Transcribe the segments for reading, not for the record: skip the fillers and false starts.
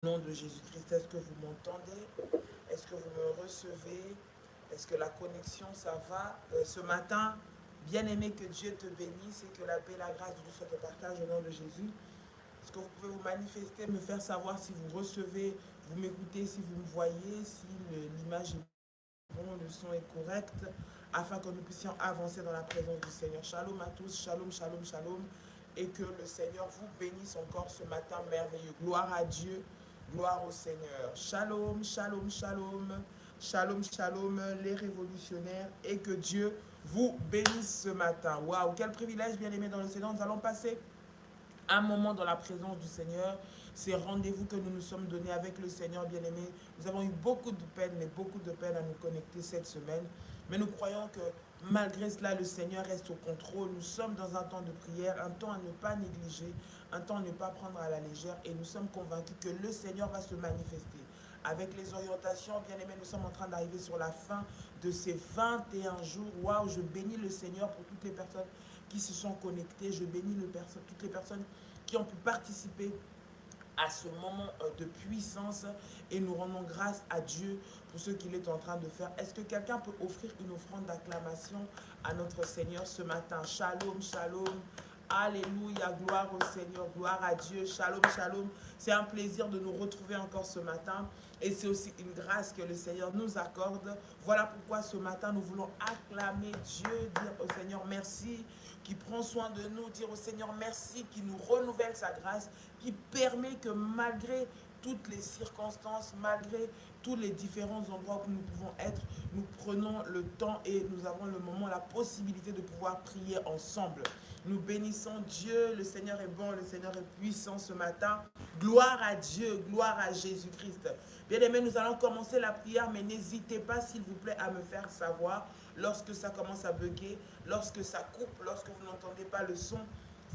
Au nom de Jésus-Christ, est-ce que vous m'entendez? Est-ce que vous me recevez? Est-ce que la connexion, ça va? Ce matin, bien aimé, que Dieu te bénisse et que la paix et la grâce de Dieu soient te partagent au nom de Jésus. Est-ce que vous pouvez vous manifester, me faire savoir si vous recevez, vous m'écoutez, si vous me voyez, si l'image est bon, le son est correct, afin que nous puissions avancer dans la présence du Seigneur. Shalom à tous, shalom, shalom, shalom, et que le Seigneur vous bénisse encore ce matin merveilleux. Gloire à Dieu, gloire au Seigneur. Shalom, shalom, shalom, shalom, shalom, les révolutionnaires, et que Dieu vous bénisse ce matin. Waouh, quel privilège, bien aimé dans le Seigneur. Nous allons passer un moment dans la présence du Seigneur. Ces rendez-vous que nous nous sommes donnés avec le Seigneur bien-aimé. Nous avons eu beaucoup de peine, mais beaucoup de peine à nous connecter cette semaine. Mais nous croyons que malgré cela, le Seigneur reste au contrôle. Nous sommes dans un temps de prière, un temps à ne pas négliger, un temps à ne pas prendre à la légère. Et nous sommes convaincus que le Seigneur va se manifester. Avec les orientations, bien aimés, nous sommes en train d'arriver sur la fin de ces 21 jours. Waouh, je bénis le Seigneur pour toutes les personnes qui se sont connectées. Je bénis toutes les personnes qui ont pu participer à ce moment de puissance et nous rendons grâce à Dieu pour ce qu'il est en train de faire. Est-ce que quelqu'un peut offrir une offrande d'acclamation à notre Seigneur ce matin? Shalom, shalom. Alléluia, gloire au Seigneur, gloire à Dieu, shalom, shalom. C'est un plaisir de nous retrouver encore ce matin et c'est aussi une grâce que le Seigneur nous accorde. Voilà pourquoi ce matin nous voulons acclamer Dieu, dire au Seigneur merci, qui prend soin de nous, dire au Seigneur merci, qui nous renouvelle sa grâce, qui permet que malgré toutes les circonstances, malgré tous les différents endroits où nous pouvons être, nous prenons le temps et nous avons le moment, la possibilité de pouvoir prier ensemble. Nous bénissons Dieu, le Seigneur est bon, le Seigneur est puissant ce matin. Gloire à Dieu, gloire à Jésus-Christ. Bien aimé, nous allons commencer la prière, mais n'hésitez pas s'il vous plaît à me faire savoir lorsque ça commence à bugger, lorsque ça coupe, lorsque vous n'entendez pas le son,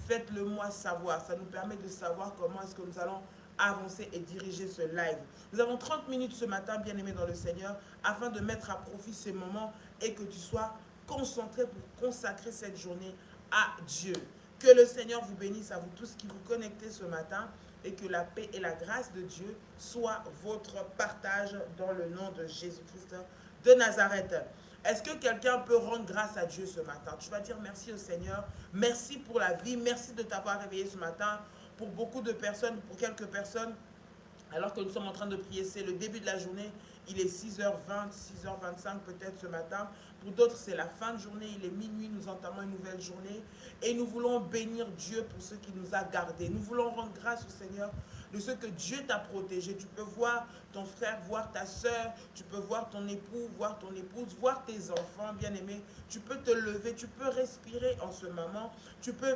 faites-le moi savoir. Ça nous permet de savoir comment est-ce que nous allons avancer et diriger ce live. Nous avons 30 minutes ce matin, bien aimé dans le Seigneur, afin de mettre à profit ces moments et que tu sois concentré pour consacrer cette journée à Dieu. Que le Seigneur vous bénisse à vous tous qui vous connectez ce matin et que la paix et la grâce de Dieu soient votre partage dans le nom de Jésus-Christ de Nazareth. Est-ce que quelqu'un peut rendre grâce à Dieu ce matin? Tu vas dire merci au Seigneur, merci pour la vie, merci de t'avoir réveillé ce matin. Pour beaucoup de personnes, pour quelques personnes, alors que nous sommes en train de prier, c'est le début de la journée, il est 6h20, 6h25 peut-être ce matin. Pour d'autres, c'est la fin de journée, il est minuit, nous entamons une nouvelle journée. Et nous voulons bénir Dieu pour ce qu'il nous a gardés. Nous voulons rendre grâce au Seigneur de ce que Dieu t'a protégé. Tu peux voir ton frère, voir ta soeur, tu peux voir ton époux, voir ton épouse, voir tes enfants bien-aimés. Tu peux te lever, tu peux respirer en ce moment. Tu peux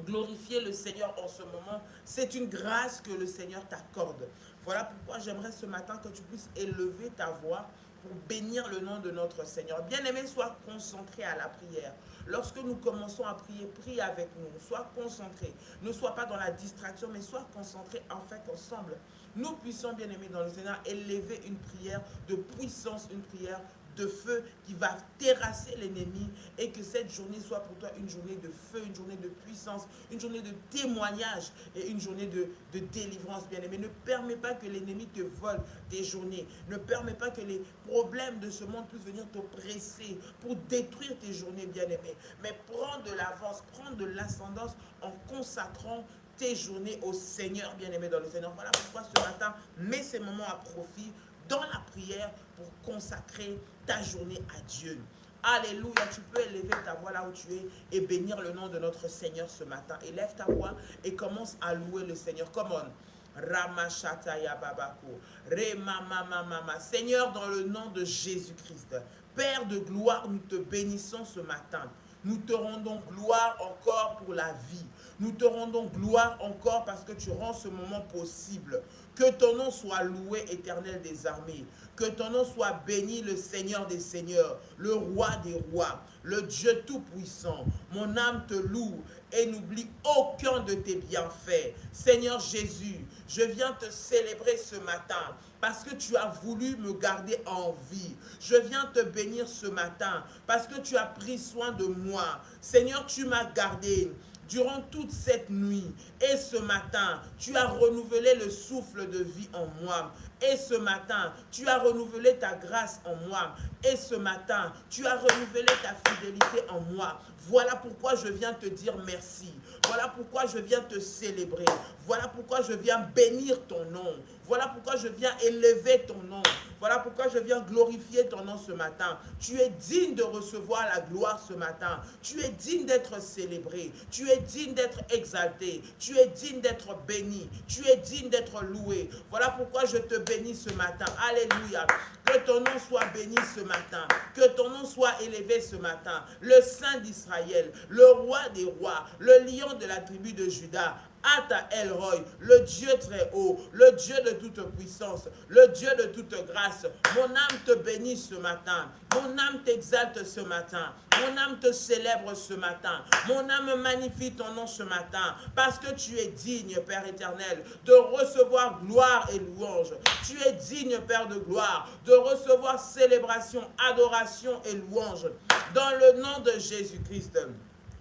glorifier le Seigneur en ce moment. C'est une grâce que le Seigneur t'accorde. Voilà pourquoi j'aimerais ce matin que tu puisses élever ta voix pour bénir le nom de notre Seigneur. Bien-aimé, sois concentré à la prière. Lorsque nous commençons à prier, prie avec nous. Sois concentré. Ne sois pas dans la distraction, mais sois concentré en fait ensemble. Nous puissions, bien-aimés dans le Seigneur, élever une prière de puissance, une prière de feu qui va terrasser l'ennemi et que cette journée soit pour toi une journée de feu, une journée de puissance, une journée de témoignage et une journée de délivrance, bien-aimé. Ne permets pas que l'ennemi te vole tes journées. Ne permets pas que les problèmes de ce monde puissent venir t'oppresser pour détruire tes journées, bien-aimé. Mais prends de l'avance, prends de l'ascendance en consacrant tes journées au Seigneur, bien-aimé dans le Seigneur. Voilà pourquoi ce matin, mets ces moments à profit dans la prière pour consacrer ta journée à Dieu. Alléluia, tu peux élever ta voix là où tu es et bénir le nom de notre Seigneur ce matin. Élève ta voix et commence à louer le Seigneur. Come on. Ramachataya Babako. Remamamamama. Seigneur, dans le nom de Jésus-Christ, Père de gloire, nous te bénissons ce matin. Nous te rendons gloire encore pour la vie. Nous te rendons gloire encore parce que tu rends ce moment possible. Que ton nom soit loué, Éternel des armées. Que ton nom soit béni, le Seigneur des seigneurs, le roi des rois, le Dieu tout-puissant. Mon âme te loue et n'oublie aucun de tes bienfaits. Seigneur Jésus, je viens te célébrer ce matin parce que tu as voulu me garder en vie. Je viens te bénir ce matin parce que tu as pris soin de moi. Seigneur, tu m'as gardé. durant toute cette nuit. Et ce matin, tu as renouvelé le souffle de vie en moi. Et ce matin, tu as renouvelé ta grâce en moi. Et ce matin, tu as renouvelé ta fidélité en moi. Voilà pourquoi je viens te dire merci. Voilà pourquoi je viens te célébrer. Voilà pourquoi je viens bénir ton nom. Voilà pourquoi je viens élever ton nom. Voilà pourquoi je viens glorifier ton nom ce matin. Tu es digne de recevoir la gloire ce matin. Tu es digne d'être célébré. Tu es digne d'être exalté. Tu es digne d'être béni. Tu es digne d'être loué. Voilà pourquoi je te bénis ce matin. Alléluia. Que ton nom soit béni ce matin. Que ton nom soit élevé ce matin. Le Saint d'Israël, le roi des rois, le lion de la tribu de Juda. Ata El-Roy, le Dieu très haut, le Dieu de toute puissance, le Dieu de toute grâce. Mon âme te bénit ce matin. Mon âme t'exalte ce matin. Mon âme te célèbre ce matin. Mon âme magnifie ton nom ce matin. Parce que tu es digne, Père éternel, de recevoir gloire et louange. Tu es digne, Père de gloire, de recevoir célébration, adoration et louange. Dans le nom de Jésus-Christ.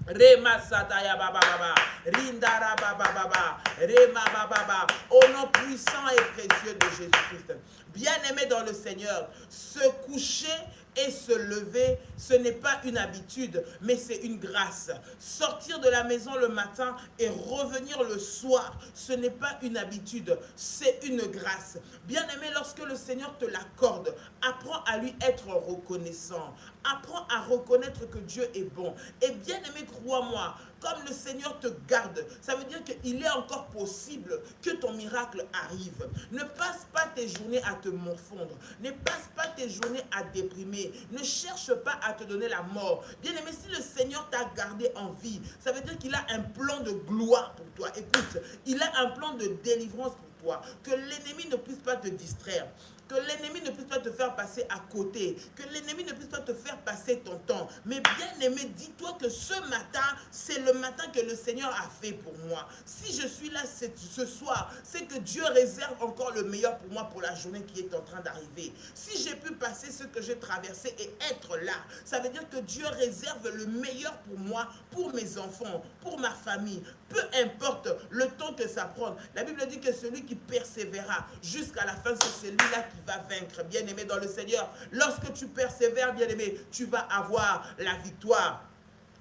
Rema Sataya Baba Baba, Rindara Baba Baba, Rema Baba Baba, au nom puissant et précieux de Jésus-Christ. Bien-aimé dans le Seigneur, se coucher et se lever, ce n'est pas une habitude, mais c'est une grâce. Sortir de la maison le matin et revenir le soir, ce n'est pas une habitude, c'est une grâce. Bien-aimé, lorsque le Seigneur te l'accorde, apprends à lui être reconnaissant. Apprends à reconnaître que Dieu est bon. Et bien-aimé, crois-moi, comme le Seigneur te garde, ça veut dire qu'il est encore possible que ton miracle arrive. Ne passe pas tes journées à te morfondre. Ne passe pas tes journées à déprimer. Ne cherche pas à te donner la mort. Bien-aimé, si le Seigneur t'a gardé en vie, ça veut dire qu'il a un plan de gloire pour toi. Écoute, il a un plan de délivrance pour toi. Que l'ennemi ne puisse pas te distraire. Que l'ennemi ne puisse pas te faire passer à côté. Que l'ennemi ne puisse pas te faire passer ton temps. Mais bien aimé, dis-toi que ce matin, c'est le matin que le Seigneur a fait pour moi. Si je suis là ce soir, c'est que Dieu réserve encore le meilleur pour moi pour la journée qui est en train d'arriver. Si j'ai pu passer ce que j'ai traversé et être là, ça veut dire que Dieu réserve le meilleur pour moi, pour mes enfants, pour ma famille. Peu importe le temps que ça prend. La Bible dit que celui qui persévérera jusqu'à la fin, c'est celui-là qui va vaincre. Bien-aimé dans le Seigneur, lorsque tu persévères, bien-aimé, tu vas avoir la victoire.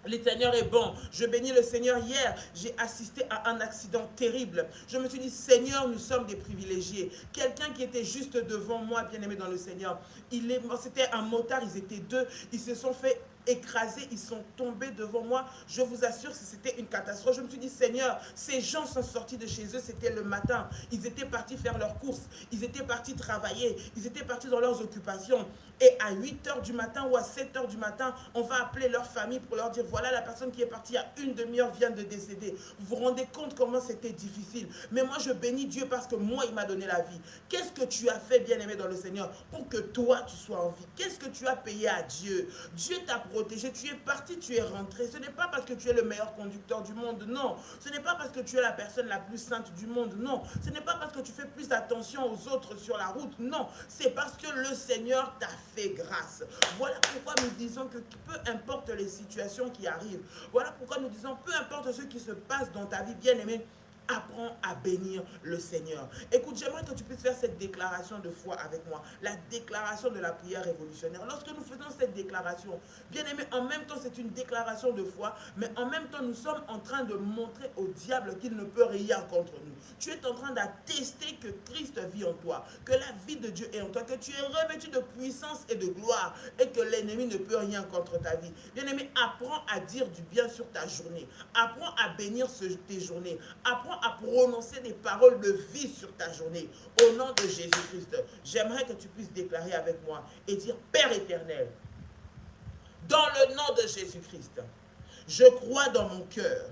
Le Seigneur est bon. Je bénis le Seigneur. Hier, j'ai assisté à un accident terrible. Je me suis dit, Seigneur, nous sommes des privilégiés. Quelqu'un qui était juste devant moi, bien-aimé dans le Seigneur, c'était un motard, ils étaient deux. Ils se sont fait écrasés, ils sont tombés devant moi. Je vous assure que c'était une catastrophe. Je me suis dit, Seigneur, ces gens sont sortis de chez eux, c'était le matin. Ils étaient partis faire leurs courses, ils étaient partis travailler, ils étaient partis dans leurs occupations. Et à 8h du matin ou à 7h du matin, on va appeler leur famille pour leur dire, voilà la personne qui est partie à une demi-heure vient de décéder. Vous vous rendez compte comment c'était difficile. Mais moi, je bénis Dieu parce que moi, il m'a donné la vie. Qu'est-ce que tu as fait, bien-aimé dans le Seigneur, pour que toi, tu sois en vie? Qu'est-ce que tu as payé à Dieu? Dieu t'a protégé, tu es parti, tu es rentré. Ce n'est pas parce que tu es le meilleur conducteur du monde, non. Ce n'est pas parce que tu es la personne la plus sainte du monde, non. Ce n'est pas parce que tu fais plus attention aux autres sur la route, non. C'est parce que le Seigneur t'a fait grâce. Voilà pourquoi nous disons que peu importe les situations qui arrivent, voilà pourquoi nous disons peu importe ce qui se passe dans ta vie, bien-aimé, apprends à bénir le Seigneur. Écoute, j'aimerais que tu puisses faire cette déclaration de foi avec moi. La déclaration de la prière révolutionnaire. Lorsque nous faisons cette déclaration, bien aimé, en même temps c'est une déclaration de foi, mais en même temps nous sommes en train de montrer au diable qu'il ne peut rien contre nous. Tu es en train d'attester que Christ vit en toi, que la vie de Dieu est en toi, que tu es revêtu de puissance et de gloire et que l'ennemi ne peut rien contre ta vie. Bien aimé, apprends à dire du bien sur ta journée. Apprends à bénir tes journées. Apprends à prononcer des paroles de vie sur ta journée. Au nom de Jésus-Christ, j'aimerais que tu puisses déclarer avec moi et dire, Père éternel, dans le nom de Jésus-Christ, je crois dans mon cœur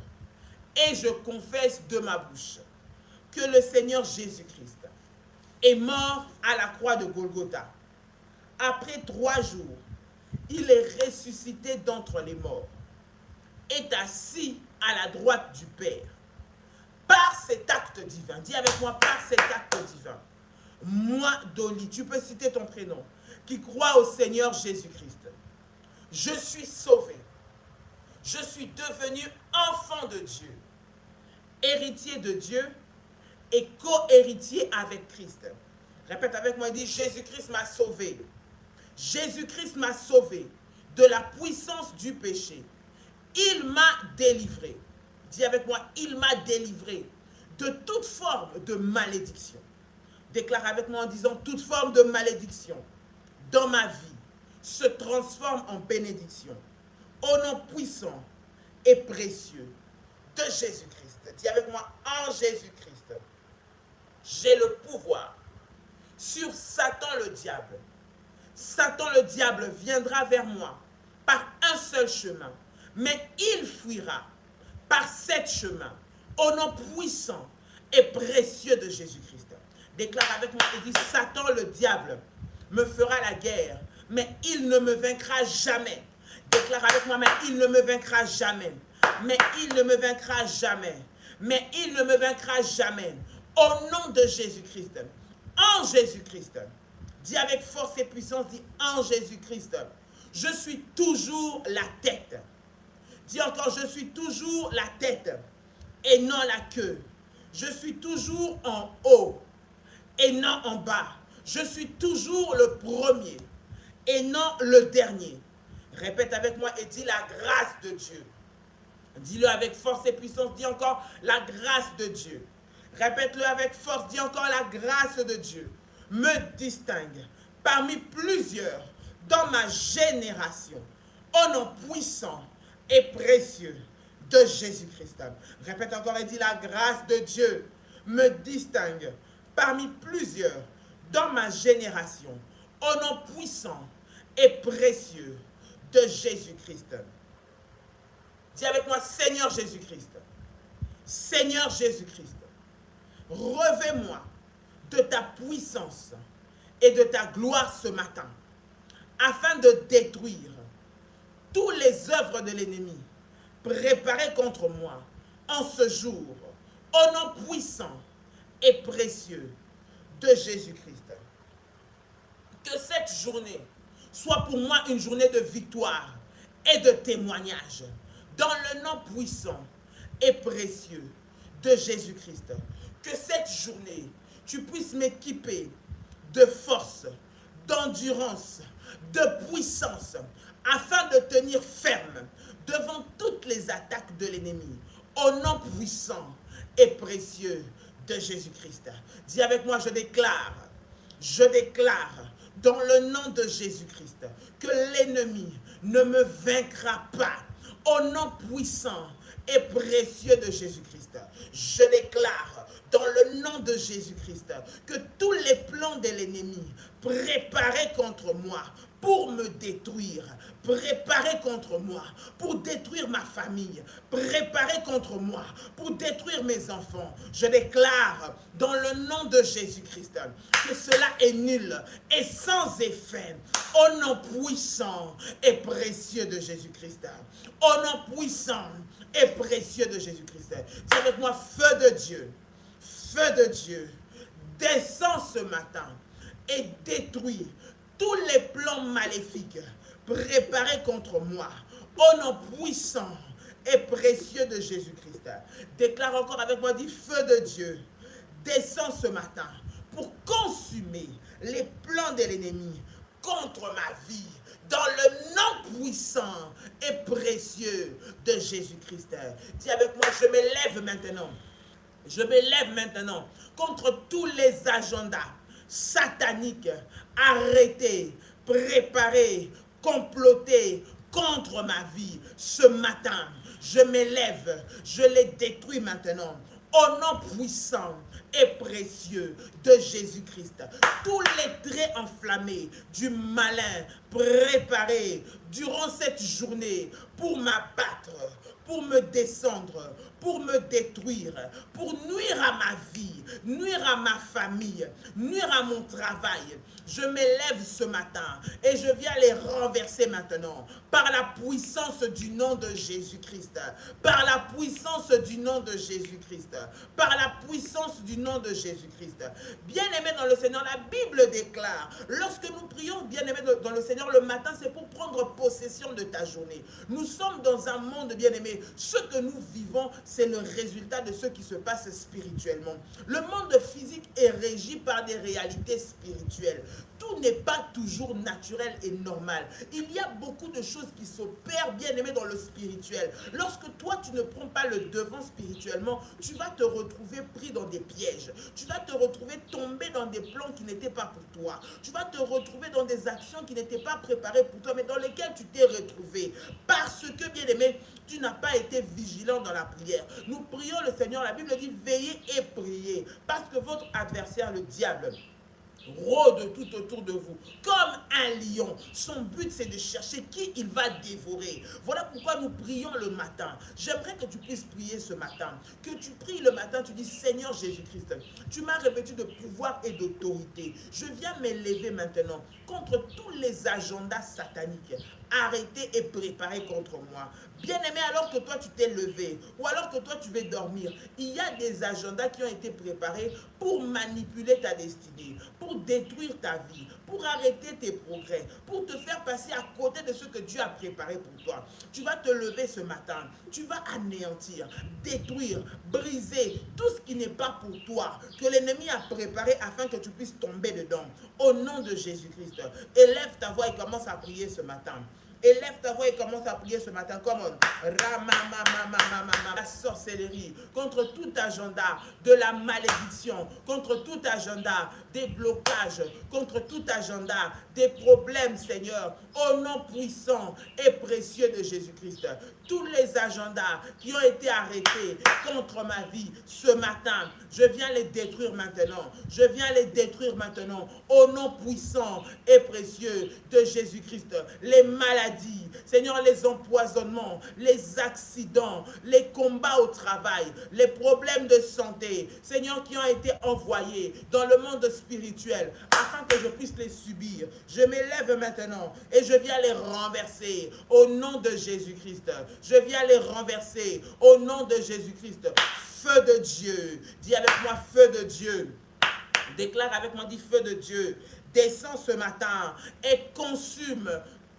et je confesse de ma bouche que le Seigneur Jésus-Christ est mort à la croix de Golgotha. Après 3 jours, il est ressuscité d'entre les morts, est assis à la droite du Père. Par cet acte divin, dis avec moi, par cet acte divin, moi, Dolly, tu peux citer ton prénom, qui croit au Seigneur Jésus-Christ, je suis sauvé, Je suis devenu enfant de Dieu, héritier de Dieu et co-héritier avec Christ. Répète avec moi, il dit, Jésus-Christ m'a sauvé. Jésus-Christ m'a sauvé de la puissance du péché. Il m'a délivré. Dis avec moi, il m'a délivré de toute forme de malédiction. Déclare avec moi en disant, toute forme de malédiction dans ma vie se transforme en bénédiction. Au nom puissant et précieux de Jésus-Christ. Dis avec moi, en Jésus-Christ, j'ai le pouvoir sur Satan le diable. Satan le diable viendra vers moi par un seul chemin, mais il fuira par 7 chemins, au nom puissant et précieux de Jésus-Christ. Déclare avec moi et dit, Satan le diable me fera la guerre, mais il ne me vaincra jamais. Déclare avec moi, mais il ne me vaincra jamais. Mais il ne me vaincra jamais. Mais il ne me vaincra jamais. Au nom de Jésus-Christ. En Jésus-Christ. Dis avec force et puissance, dis en Jésus-Christ. Je suis toujours la tête. Dis encore, je suis toujours la tête et non la queue. Je suis toujours en haut et non en bas. Je suis toujours le premier et non le dernier. Répète avec moi et dis la grâce de Dieu. Dis-le avec force et puissance, dis encore la grâce de Dieu. Répète-le avec force, dis encore la grâce de Dieu me distingue parmi plusieurs dans ma génération, au nom puissant et précieux de Jésus-Christ. Répète encore et dis la grâce de Dieu me distingue parmi plusieurs dans ma génération, au nom puissant et précieux de Jésus-Christ. Dis avec moi, Seigneur Jésus-Christ, Seigneur Jésus-Christ, revêt-moi de ta puissance et de ta gloire ce matin, afin de détruire toutes les œuvres de l'ennemi préparées contre moi en ce jour, au nom puissant et précieux de Jésus-Christ. Que cette journée soit pour moi une journée de victoire et de témoignage, dans le nom puissant et précieux de Jésus-Christ. Que cette journée, tu puisses m'équiper de force, d'endurance, de puissance, afin de tenir ferme devant toutes les attaques de l'ennemi, au nom puissant et précieux de Jésus-Christ. Dis avec moi, je déclare dans le nom de Jésus-Christ que l'ennemi ne me vaincra pas, au nom puissant et précieux de Jésus-Christ. Je déclare dans le nom de Jésus-Christ que tous les plans de l'ennemi préparés contre moi pour me détruire, préparés contre moi pour détruire ma famille, préparés contre moi pour détruire mes enfants, je déclare dans le nom de Jésus-Christ que cela est nul et sans effet, au nom puissant et précieux de Jésus-Christ. Au nom puissant et précieux de Jésus-Christ. Dis avec moi, feu de Dieu, descends ce matin et détruis tous les plans maléfiques préparés contre moi, au nom puissant et précieux de Jésus-Christ. Déclare encore avec moi, dis feu de Dieu, descends ce matin pour consumer les plans de l'ennemi contre ma vie, dans le nom puissant et précieux de Jésus-Christ. Dis avec moi, je m'élève maintenant contre tous les agendas sataniques arrêtés, préparés, complotés contre ma vie. Ce matin, je m'élève, je les détruis maintenant. Au nom puissant et précieux de Jésus-Christ. Tous les traits enflammés du malin préparés durant cette journée pour m'abattre, pour me descendre, pour me détruire, pour nuire à ma vie, nuire à ma famille, nuire à mon travail. Je m'élève ce matin et je viens les renverser maintenant par la puissance du nom de Jésus-Christ, par la puissance du nom de Jésus-Christ, par la puissance du nom de Jésus-Christ. Bien-aimés dans le Seigneur, la Bible déclare, lorsque nous prions, bien-aimés dans le Seigneur, le matin, c'est pour prendre possession de ta journée. Nous sommes dans un monde, bien-aimés, ce que nous vivons, c'est le résultat de ce qui se passe spirituellement. Le monde physique est régi par des réalités spirituelles. Tout n'est pas toujours naturel et normal. Il y a beaucoup de choses qui s'opèrent, bien aimé, dans le spirituel. Lorsque toi, tu ne prends pas le devant spirituellement, tu vas te retrouver pris dans des pièges. Tu vas te retrouver tombé dans des plans qui n'étaient pas pour toi. Tu vas te retrouver dans des actions qui n'étaient pas préparées pour toi, mais dans lesquelles tu t'es retrouvé. Parce que, bien aimé, tu n'as pas été vigilant dans la prière. Nous prions le Seigneur, la Bible dit, veillez et priez. Parce que votre adversaire, le diable, rôde tout autour de vous comme un lion. Son but, c'est de chercher qui il va dévorer. Voilà pourquoi nous prions le matin. J'aimerais que tu puisses prier ce matin. Que tu pries le matin, tu dis, Seigneur Jésus-Christ, tu m'as revêtu de pouvoir et d'autorité. Je viens m'élever maintenant contre tous les agendas sataniques arrêtés et préparés contre moi. Bien-aimé, alors que toi tu t'es levé ou alors que toi tu veux dormir, il y a des agendas qui ont été préparés pour manipuler ta destinée, pour détruire ta vie, pour arrêter tes progrès, pour te faire passer à côté de ce que Dieu a préparé pour toi. Tu vas te lever ce matin, tu vas anéantir, détruire, briser tout ce qui n'est pas pour toi, que l'ennemi a préparé afin que tu puisses tomber dedans. Au nom de Jésus-Christ, élève ta voix et commence à prier ce matin. Élève ta voix et commence à prier ce matin. Comme la sorcellerie, contre tout agenda de la malédiction, contre tout agenda des blocages, contre tout agenda des problèmes, Seigneur, au nom puissant et précieux de Jésus-Christ. Tous les agendas qui ont été arrêtés contre ma vie ce matin, je viens les détruire maintenant. Je viens les détruire maintenant au nom puissant et précieux de Jésus-Christ. Les maladies, Seigneur, les empoisonnements, les accidents, les combats au travail, les problèmes de santé, Seigneur, qui ont été envoyés dans le monde spirituel afin que je puisse les subir. Je m'élève maintenant et je viens les renverser au nom de Jésus-Christ. Je viens les renverser au nom de Jésus-Christ. Feu de Dieu. Dis avec moi, feu de Dieu. Déclare avec moi, dis feu de Dieu. Descends ce matin et consume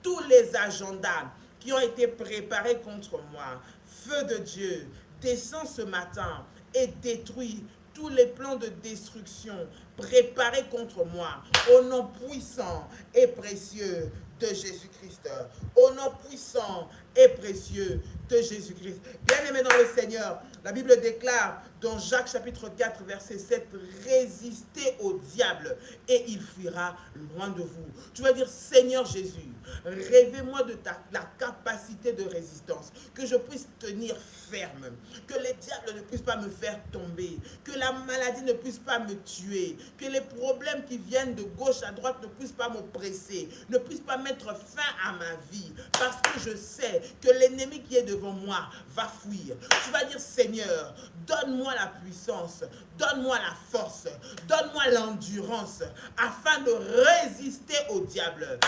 tous les agendas qui ont été préparés contre moi. Feu de Dieu, descends ce matin et détruis tous les plans de destruction préparés contre moi. Au nom puissant et précieux de Jésus-Christ. Au nom puissant et précieux de Jésus-Christ. Bien-aimés dans le Seigneur, la Bible déclare dans Jacques chapitre 4 verset 7, résistez au diable et il fuira loin de vous. Tu vas dire, Seigneur Jésus, rêvez-moi de la capacité de résistance, que je puisse tenir ferme, que les diables ne puissent pas me faire tomber, que la maladie ne puisse pas me tuer, que les problèmes qui viennent de gauche à droite ne puissent pas m'oppresser, ne puissent pas mettre fin à ma vie, parce que je sais que l'ennemi qui est devant moi va fuir. Tu vas dire, Seigneur, donne-moi la puissance, donne-moi la force, donne-moi l'endurance, afin de résister au diable,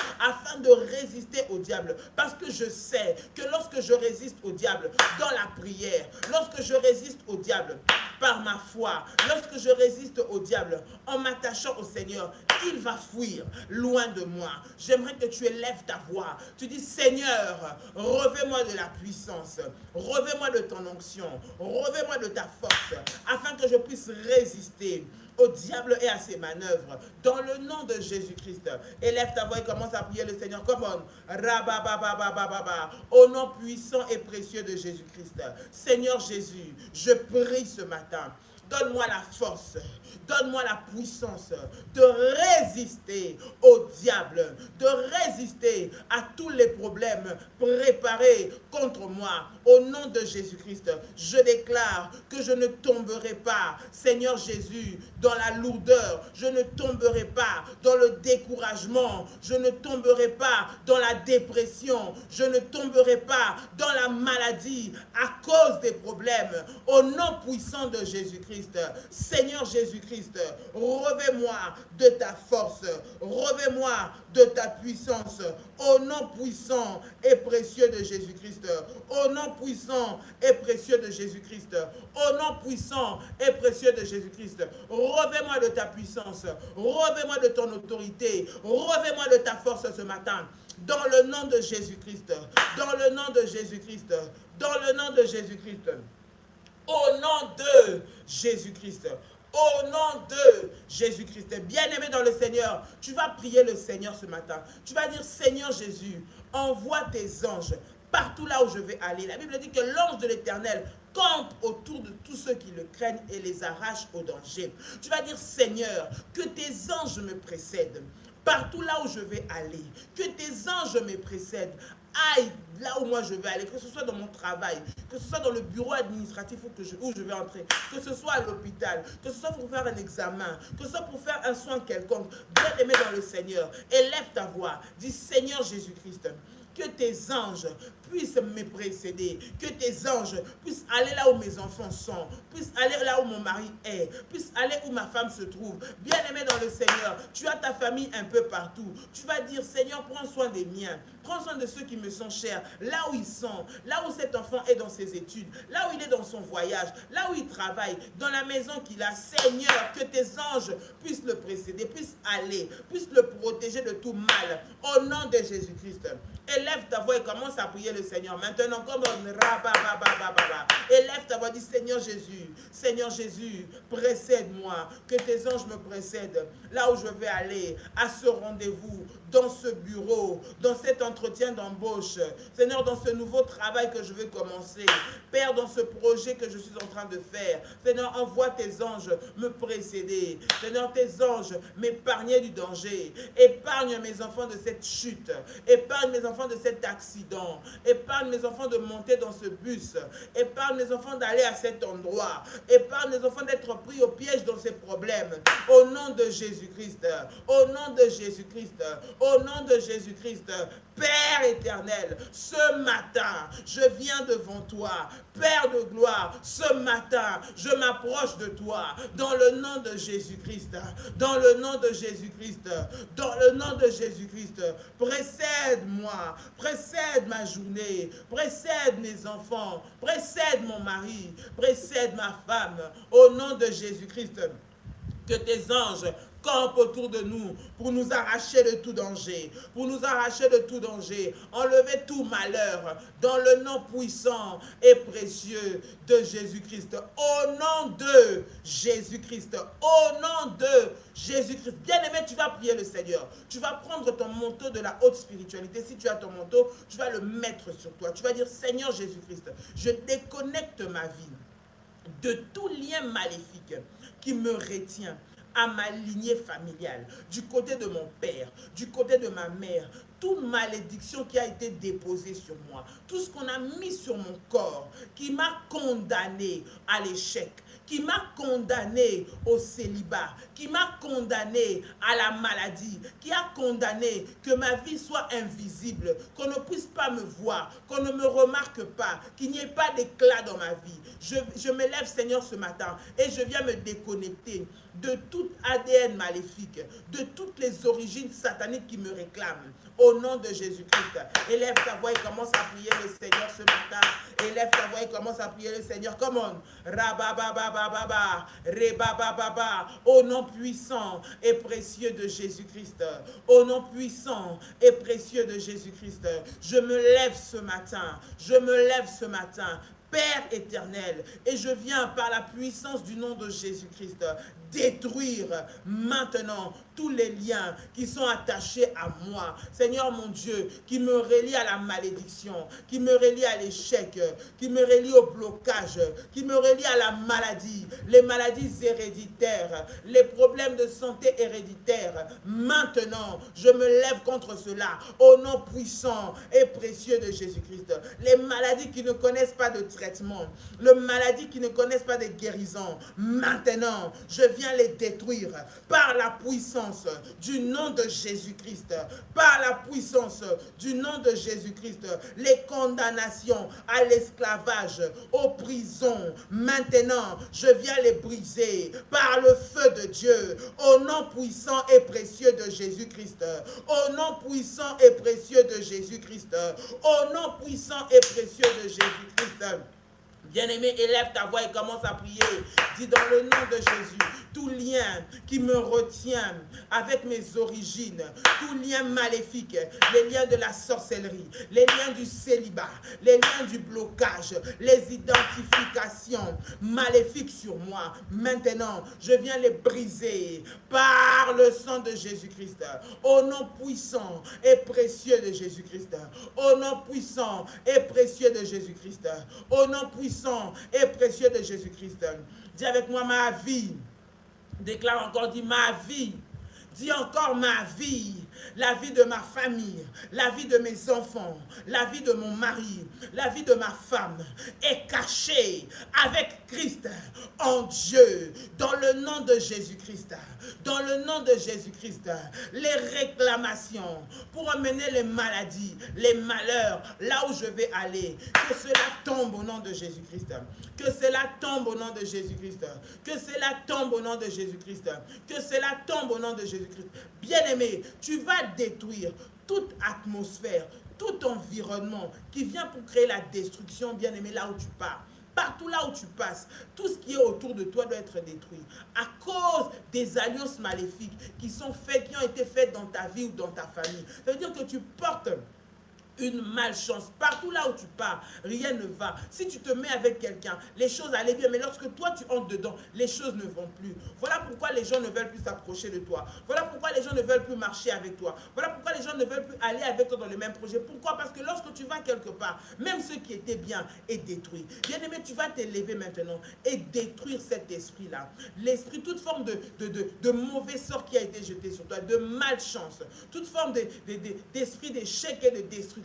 parce que je sais que lorsque je résiste au diable dans la prière, lorsque je résiste au diable par ma foi, lorsque je résiste au diable en m'attachant au Seigneur, il va fuir loin de moi. J'aimerais que tu élèves ta voix. Tu dis, Seigneur, revêt-moi de la puissance, revêt-moi de ton onction, revêt-moi de ta force, afin que je puisse résister au diable et à ses manœuvres. Dans le nom de Jésus-Christ, élève ta voix et commence à prier le Seigneur. Come on. Au nom puissant et précieux de Jésus-Christ. Seigneur Jésus, je prie ce matin donne-moi la force, donne-moi la puissance de résister au diable, de résister à tous les problèmes préparés contre moi. Au nom de Jésus-Christ, je déclare que je ne tomberai pas, Seigneur Jésus, dans la lourdeur. Je ne tomberai pas dans le découragement. Je ne tomberai pas dans la dépression. Je ne tomberai pas dans la maladie à cause des problèmes. Au nom puissant de Jésus-Christ, Seigneur Jésus-Christ, revêt-moi de ta force, revêt-moi de ta puissance. Au nom puissant et précieux de Jésus-Christ, au nom puissant et précieux de Jésus-Christ, au nom puissant et précieux de Jésus-Christ, revêt-moi de ta puissance, revêt-moi de ton autorité, revêt-moi de ta force ce matin. Dans le nom de Jésus-Christ, dans le nom de Jésus-Christ, dans le nom de Jésus-Christ, au nom de Jésus-Christ, au nom de Jésus-Christ. Bien-aimé dans le Seigneur, tu vas prier le Seigneur ce matin. Tu vas dire, Seigneur Jésus, envoie tes anges partout là où je vais aller. La Bible dit que l'ange de l'Éternel campe autour de tous ceux qui le craignent et les arrache au danger. Tu vas dire, Seigneur, que tes anges me précèdent partout là où je vais aller. Que tes anges me précèdent. Aille là où moi je vais aller, que ce soit dans mon travail, que ce soit dans le bureau administratif où je vais entrer, que ce soit à l'hôpital, que ce soit pour faire un examen, que ce soit pour faire un soin quelconque. Bien aimé dans le Seigneur, élève ta voix, dis Seigneur Jésus-Christ, que tes anges puissent me précéder, que tes anges puissent aller là où mes enfants sont, puissent aller là où mon mari est, puissent aller où ma femme se trouve. Bien-aimé dans le Seigneur, tu as ta famille un peu partout. Tu vas dire, Seigneur, prends soin des miens, prends soin de ceux qui me sont chers, là où ils sont, là où cet enfant est dans ses études, là où il est dans son voyage, là où il travaille, dans la maison qu'il a. Seigneur, que tes anges puissent le précéder, puissent aller, puissent le protéger de tout mal. Au nom de Jésus-Christ. Élève ta voix et commence à prier le Seigneur. Maintenant, comme élève ta voix, dis Seigneur Jésus, précède-moi, que tes anges me précèdent là où je vais aller, à ce rendez-vous, dans ce bureau, dans cet entretien d'embauche. Seigneur, dans ce nouveau travail que je vais commencer. Père, dans ce projet que je suis en train de faire. Seigneur, envoie tes anges me précéder. Seigneur, tes anges m'épargner du danger. Épargne mes enfants de cette chute. Épargne mes enfants de cet accident. Épargne mes enfants de monter dans ce bus. Épargne mes enfants d'aller à cet endroit. Épargne mes enfants d'être pris au piège dans ces problèmes. Au nom de Jésus-Christ. Au nom de Jésus-Christ. Au nom de Jésus-Christ. Père éternel, ce matin, je viens devant toi. Père de gloire, ce matin, je m'approche de toi. Dans le nom de Jésus-Christ. Dans le nom de Jésus-Christ. Dans le nom de Jésus-Christ. Précède-moi. Précède ma journée. Précède mes enfants. Précède mon mari. Précède ma femme. Au nom de Jésus-Christ. Que tes anges campent autour de nous pour nous arracher de tout danger, pour nous arracher de tout danger, enlever tout malheur dans le nom puissant et précieux de Jésus-Christ. Au nom de Jésus-Christ, au nom de Jésus-Christ. Bien-aimé, tu vas prier le Seigneur. Tu vas prendre ton manteau de la haute spiritualité. Si tu as ton manteau, tu vas le mettre sur toi. Tu vas dire, Seigneur Jésus-Christ, je déconnecte ma vie de tout lien maléfique qui me retient à ma lignée familiale, du côté de mon père, du côté de ma mère, toute malédiction qui a été déposée sur moi, tout ce qu'on a mis sur mon corps, qui m'a condamné à l'échec, qui m'a condamné au célibat, qui m'a condamné à la maladie, qui a condamné que ma vie soit invisible, qu'on ne puisse pas me voir, qu'on ne me remarque pas, qu'il n'y ait pas d'éclat dans ma vie. Je me lève, Seigneur, ce matin et je viens me déconnecter de tout ADN maléfique, de toutes les origines sataniques qui me réclament. Au nom de Jésus-Christ, élève ta voix et commence à prier le Seigneur ce matin. Élève ta voix et commence à prier le Seigneur. Come on. Rabababababa, rebabababa. Au nom puissant et précieux de Jésus-Christ. Au nom puissant et précieux de Jésus-Christ. Je me lève ce matin. Je me lève ce matin. Père éternel, et je viens par la puissance du nom de Jésus-Christ détruire maintenant tous les liens qui sont attachés à moi. Seigneur mon Dieu, qui me relient à la malédiction, qui me relient à l'échec, qui me relient au blocage, qui me relient à la maladie, les maladies héréditaires, les problèmes de santé héréditaires. Maintenant, je me lève contre cela au nom puissant et précieux de Jésus-Christ. Les maladies qui ne connaissent pas de traitement, les maladies qui ne connaissent pas de guérison, maintenant, je viens les détruire par la puissance du nom de Jésus-Christ, par la puissance du nom de Jésus-Christ. Les condamnations à l'esclavage, aux prisons, maintenant, je viens les briser par le feu de Dieu, au nom puissant et précieux de Jésus-Christ, au nom puissant et précieux de Jésus-Christ, au nom puissant et précieux de Jésus-Christ. Bien-aimé, élève ta voix et commence à prier. Dis dans le nom de Jésus, tout lien qui me retient avec mes origines, tout lien maléfique, les liens de la sorcellerie, les liens du célibat, les liens du blocage, les identifications maléfiques sur moi. Maintenant, je viens les briser par le sang de Jésus-Christ, au nom puissant et précieux de Jésus-Christ, au nom puissant et précieux de Jésus-Christ, au nom puissant et précieux de Jésus-Christ. Dis avec moi ma vie. Déclare encore, dis ma vie. Dis encore ma vie, la vie de ma famille, la vie de mes enfants, la vie de mon mari, la vie de ma femme est cachée avec Christ en Dieu, dans le nom de Jésus-Christ. Dans le nom de Jésus-Christ, les réclamations pour amener les maladies, les malheurs, là où je vais aller, que cela tombe au nom de Jésus-Christ. Que cela tombe au nom de Jésus-Christ. Que cela tombe au nom de Jésus-Christ. Que cela tombe au nom de Jésus-Christ. Bien-aimé, tu vas détruire toute atmosphère, tout environnement qui vient pour créer la destruction, bien-aimé, là où tu pars. Partout là où tu passes, tout ce qui est autour de toi doit être détruit à cause des alliances maléfiques qui sont faites, qui ont été faites dans ta vie ou dans ta famille. Ça veut dire que tu portes une malchance. Partout là où tu pars, rien ne va. Si tu te mets avec quelqu'un, les choses allaient bien, mais lorsque toi tu entres dedans, les choses ne vont plus. Voilà pourquoi les gens ne veulent plus s'approcher de toi. Voilà pourquoi les gens ne veulent plus marcher avec toi. Voilà pourquoi les gens ne veulent plus aller avec toi dans le même projet. Pourquoi? Parce que lorsque tu vas quelque part, même ce qui était bien est détruit. Bien aimé, tu vas t'élever maintenant et détruire cet esprit-là. L'esprit, toute forme de mauvais sort qui a été jeté sur toi, de malchance, toute forme d'esprit d'échec et de destruction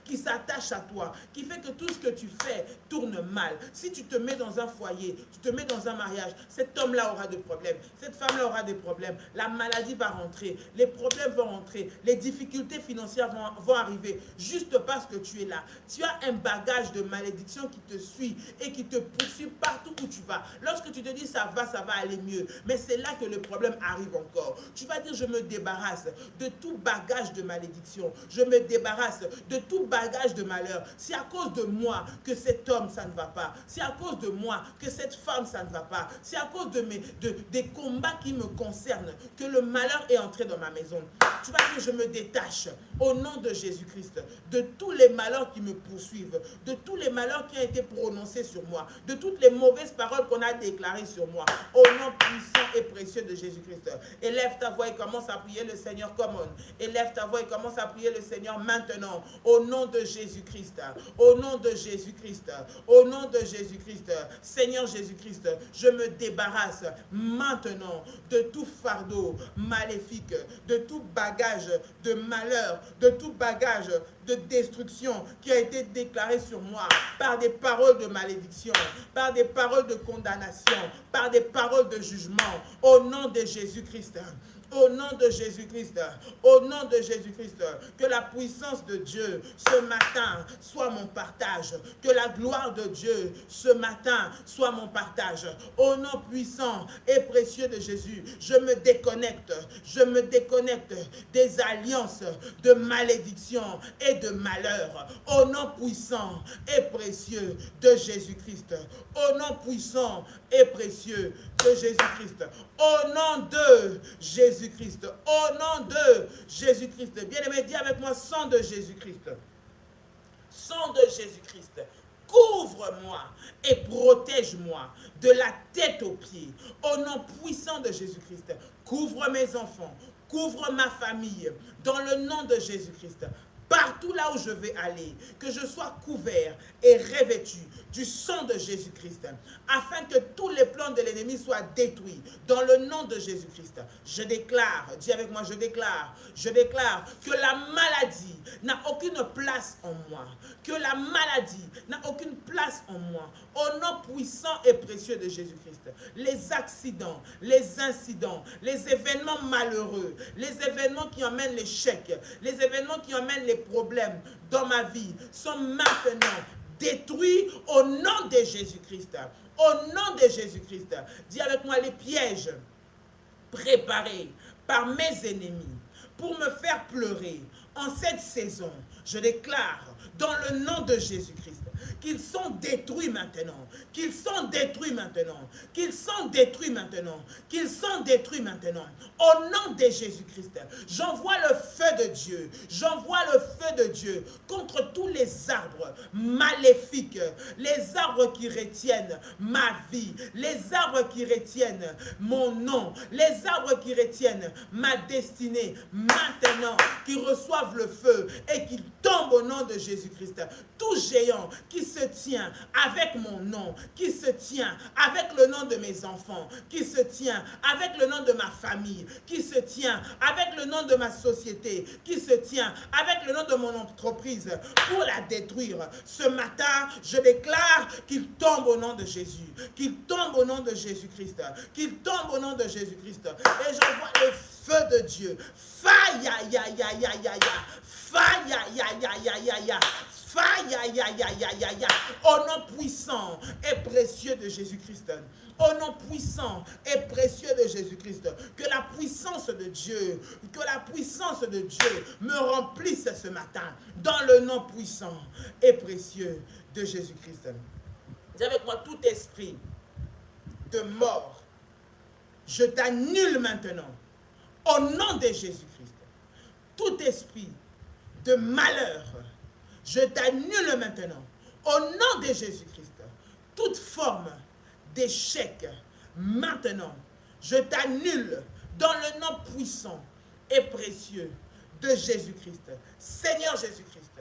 qui s'attache à toi, qui fait que tout ce que tu fais tourne mal. Si tu te mets dans un foyer, tu te mets dans un mariage, cet homme-là aura des problèmes, cette femme-là aura des problèmes, la maladie va rentrer, les problèmes vont rentrer, les difficultés financières vont arriver, juste parce que tu es là. Tu as un bagage de malédiction qui te suit et qui te poursuit partout où tu vas. Lorsque tu te dis ça va aller mieux, mais c'est là que le problème arrive encore. Tu vas dire je me débarrasse de tout bagage de malédiction, je me débarrasse de tout bagage de malheur. C'est à cause de moi que cet homme, ça ne va pas. C'est à cause de moi que cette femme, ça ne va pas. C'est à cause des combats qui me concernent que le malheur est entré dans ma maison. Tu vas dire, je me détache au nom de Jésus-Christ de tous les malheurs qui me poursuivent, de tous les malheurs qui ont été prononcés sur moi, de toutes les mauvaises paroles qu'on a déclarées sur moi, au nom puissant et précieux de Jésus-Christ. Élève ta voix et commence à prier le Seigneur comme on. Élève ta voix et commence à prier le Seigneur maintenant. Au nom de Jésus-Christ, au nom de Jésus-Christ, au nom de Jésus-Christ, Seigneur Jésus-Christ, je me débarrasse maintenant de tout fardeau maléfique, de tout bagage de malheur, de tout bagage de destruction qui a été déclaré sur moi par des paroles de malédiction, par des paroles de condamnation, par des paroles de jugement, au nom de Jésus-Christ. Au nom de Jésus-Christ, au nom de Jésus-Christ, que la puissance de Dieu ce matin soit mon partage, que la gloire de Dieu ce matin soit mon partage. Au nom puissant et précieux de Jésus, je me déconnecte des alliances de malédiction et de malheur. Au nom puissant et précieux de Jésus-Christ, au nom puissant et précieux de Jésus-Christ, au nom de Jésus-Christ, au nom de Jésus-Christ. Bien-aimé, dis avec moi, sang de Jésus-Christ. Sang de Jésus-Christ. Couvre-moi et protège-moi de la tête aux pieds. Au nom puissant de Jésus-Christ, couvre mes enfants, couvre ma famille, dans le nom de Jésus-Christ. Partout là où je vais aller, que je sois couvert et revêtu du sang de Jésus-Christ, afin que tous les plans de l'ennemi soient détruits dans le nom de Jésus-Christ. Je déclare, dis avec moi, je déclare que la maladie n'a aucune place en moi, que la maladie n'a aucune place en moi, au nom puissant et précieux de Jésus-Christ. Les accidents, les incidents, les événements malheureux, les événements qui emmènent l'échec, les événements qui emmènent les problèmes dans ma vie sont maintenant détruits au nom de Jésus-Christ. Au nom de Jésus-Christ. Dis avec moi, les pièges préparés par mes ennemis pour me faire pleurer en cette saison, je déclare dans le nom de Jésus-Christ qu'ils sont détruits maintenant, qu'ils sont détruits maintenant, qu'ils sont détruits maintenant, qu'ils sont détruits maintenant. Au nom de Jésus-Christ, j'envoie le feu de Dieu, j'envoie le feu de Dieu contre tous les arbres maléfiques, les arbres qui retiennent ma vie, les arbres qui retiennent mon nom, les arbres qui retiennent ma destinée, maintenant, qui reçoivent le feu et qui tombent au nom de Jésus-Christ. Tout géant qui se tient avec mon nom, qui se tient avec le nom de mes enfants, qui se tient avec le nom de ma famille, qui se tient avec le nom de ma société, qui se tient avec le nom de mon entreprise pour la détruire. Ce matin, je déclare qu'il tombe au nom de Jésus, qu'il tombe au nom de Jésus-Christ, qu'il tombe au nom de Jésus-Christ. Et j'envoie le feu de Dieu. Faille, aïe, aïe, aïe, aïe, aïe, faille, aïe, aïe, aïe, aïe, aïe, faille, aïe, aïe, aïe, aïe, aïe, au nom puissant et précieux de Jésus-Christ. Au nom puissant et précieux de Jésus-Christ, que la puissance de Dieu, me remplisse ce matin, dans le nom puissant et précieux de Jésus-Christ. Dis avec moi, tout esprit de mort, je t'annule maintenant, au nom de Jésus-Christ. Tout esprit de malheur, je t'annule maintenant, au nom de Jésus-Christ. Toute forme d'échec, maintenant, je t'annule dans le nom puissant et précieux de Jésus-Christ. Seigneur Jésus-Christ,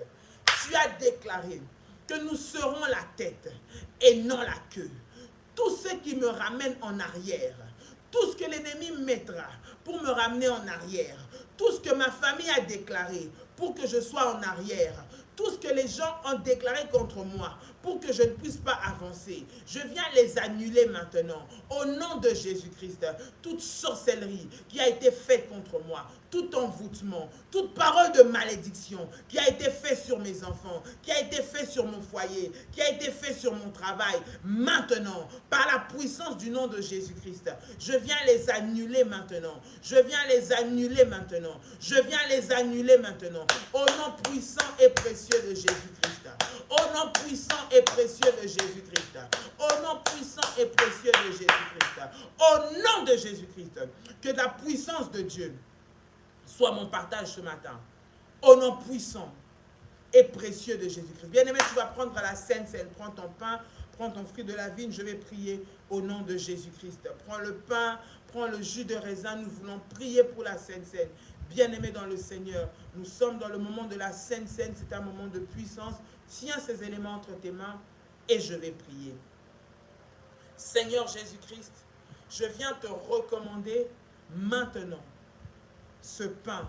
tu as déclaré que nous serons la tête et non la queue. Tout ce qui me ramène en arrière, tout ce que l'ennemi mettra pour me ramener en arrière, tout ce que ma famille a déclaré pour que je sois en arrière, tout ce que les gens ont déclaré contre moi pour que je ne puisse pas avancer, je viens les annuler maintenant. Au nom de Jésus-Christ, toute sorcellerie qui a été faite contre moi, tout envoûtement, toute parole de malédiction qui a été faite sur mes enfants, qui a été faite sur mon foyer, qui a été faite sur mon travail, maintenant, par la puissance du nom de Jésus-Christ, je viens les annuler maintenant. Je viens les annuler maintenant. Je viens les annuler maintenant. Au nom puissant et précieux de Jésus-Christ. Au nom puissant et précieux de Jésus-Christ. Au nom puissant et précieux de Jésus-Christ. Au nom de Jésus-Christ. Que la puissance de Dieu soit mon partage ce matin. Au nom puissant et précieux de Jésus-Christ. Bien-aimé, tu vas prendre la Sainte Seine. Prends ton pain, prends ton fruit de la vigne. Je vais prier au nom de Jésus-Christ. Prends le pain, prends le jus de raisin. Nous voulons prier pour la Sainte Seine. Bien-aimé dans le Seigneur, nous sommes dans le moment de la Sainte Seine. C'est un moment de puissance. Tiens ces éléments entre tes mains et je vais prier. Seigneur Jésus-Christ, je viens te recommander maintenant ce pain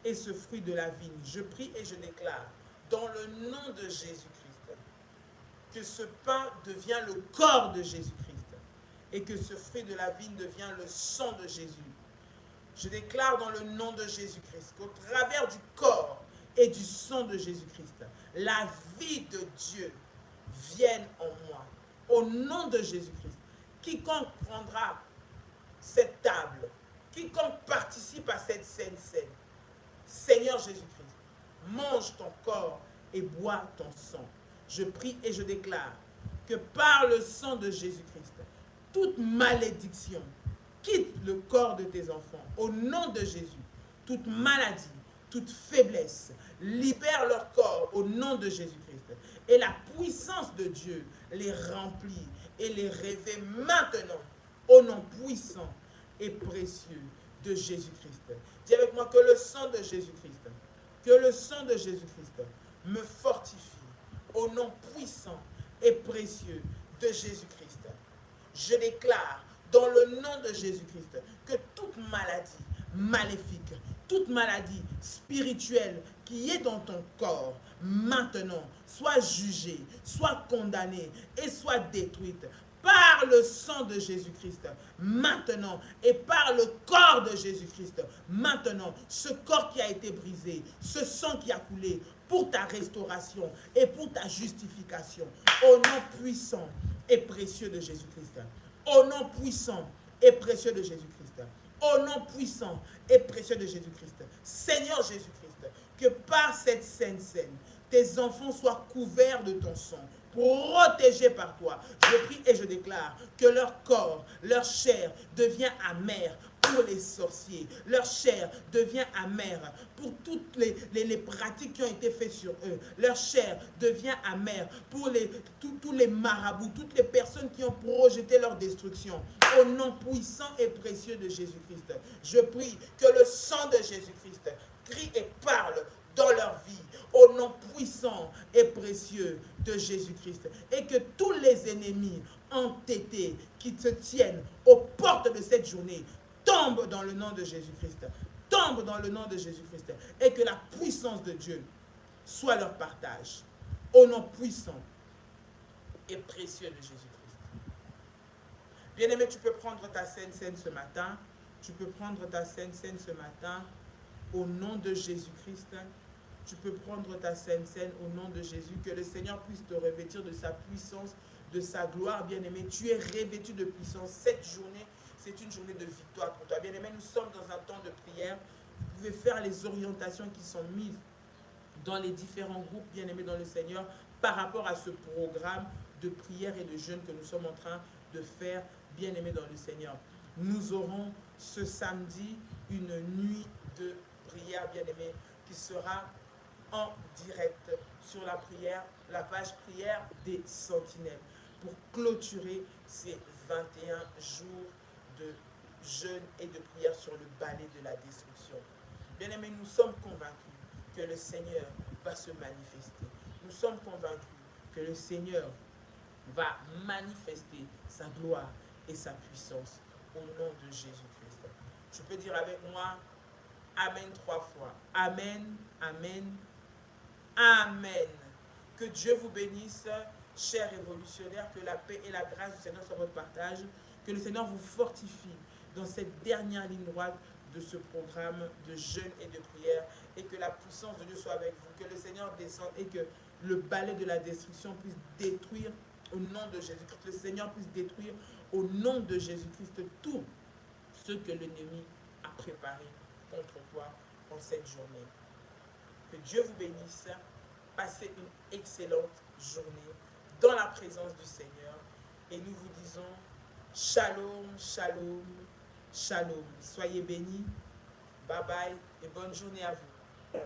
et ce fruit de la vigne. Je prie et je déclare dans le nom de Jésus-Christ que ce pain devient le corps de Jésus-Christ et que ce fruit de la vigne devient le sang de Jésus. Je déclare dans le nom de Jésus-Christ qu'au travers du corps et du sang de Jésus-Christ, la vie de Dieu vienne en moi. Au nom de Jésus-Christ, quiconque prendra cette table, quiconque participe à cette sainte scène, Seigneur Jésus-Christ, mange ton corps et bois ton sang. Je prie et je déclare que par le sang de Jésus-Christ, toute malédiction quitte le corps de tes enfants. Au nom de Jésus, toute maladie, toute faiblesse, libère leur corps au nom de Jésus-Christ. et la puissance de Dieu les remplit et les revêt maintenant au nom puissant et précieux de Jésus-Christ. Dis avec moi que le sang de Jésus-Christ, que le sang de Jésus-Christ me fortifie au nom puissant et précieux de Jésus-Christ. Je déclare dans le nom de Jésus-Christ que toute maladie maléfique, toute maladie spirituelle qui est dans ton corps, maintenant, soit jugée, soit condamnée et soit détruite par le sang de Jésus-Christ, maintenant, et par le corps de Jésus-Christ, maintenant, ce corps qui a été brisé, ce sang qui a coulé pour ta restauration et pour ta justification, au nom puissant et précieux de Jésus-Christ, au nom puissant et précieux de Jésus-Christ, au nom puissant et précieux de Jésus-Christ, Seigneur Jésus-Christ, que par cette sainte scène, tes enfants soient couverts de ton sang, protégés par toi. Je prie et je déclare que leur corps, leur chair devient amère pour les sorciers. Leur chair devient amère pour toutes les pratiques qui ont été faites sur eux. Leur chair devient amère pour tous les marabouts, toutes les personnes qui ont projeté leur destruction. Au nom puissant et précieux de Jésus-Christ, je prie que le sang de Jésus-Christ crie et parle dans leur vie, au nom puissant et précieux de Jésus-Christ. Et que tous les ennemis entêtés qui se tiennent aux portes de cette journée tombent dans le nom de Jésus-Christ. Tombent dans le nom de Jésus-Christ. Et que la puissance de Dieu soit leur partage. Au nom puissant et précieux de Jésus-Christ. Bien-aimé, tu peux prendre ta sainte scène ce matin. Tu peux prendre ta sainte scène ce matin. Au nom de Jésus-Christ, tu peux prendre ta sainte scène au nom de Jésus. Que le Seigneur puisse te revêtir de sa puissance, de sa gloire, bien-aimé. Tu es revêtu de puissance. Cette journée, c'est une journée de victoire pour toi. Bien-aimé, nous sommes dans un temps de prière. Vous pouvez faire les orientations qui sont mises dans les différents groupes, bien-aimés dans le Seigneur, par rapport à ce programme de prière et de jeûne que nous sommes en train de faire, bien-aimés dans le Seigneur. Nous aurons ce samedi une nuit de prière, bien-aimé, qui sera en direct sur la prière, la page prière des sentinelles, pour clôturer ces 21 jours de jeûne et de prière sur le balai de la destruction. Bien-aimés, nous sommes convaincus que le Seigneur va se manifester. Nous sommes convaincus que le Seigneur va manifester sa gloire et sa puissance au nom de Jésus-Christ. Tu peux dire avec moi Amen 3 fois. Amen, Amen, Amen. Que Dieu vous bénisse, chers révolutionnaires, que la paix et la grâce du Seigneur soient votre partage, que le Seigneur vous fortifie dans cette dernière ligne droite de ce programme de jeûne et de prière, et que la puissance de Dieu soit avec vous, que le Seigneur descende et que le balai de la destruction puisse détruire au nom de Jésus-Christ, que le Seigneur puisse détruire au nom de Jésus-Christ tout ce que l'ennemi a préparé contre toi en cette journée. Que Dieu vous bénisse. Passez une excellente journée dans la présence du Seigneur. Et nous vous disons shalom, shalom, shalom. Soyez bénis. Bye bye et bonne journée à vous.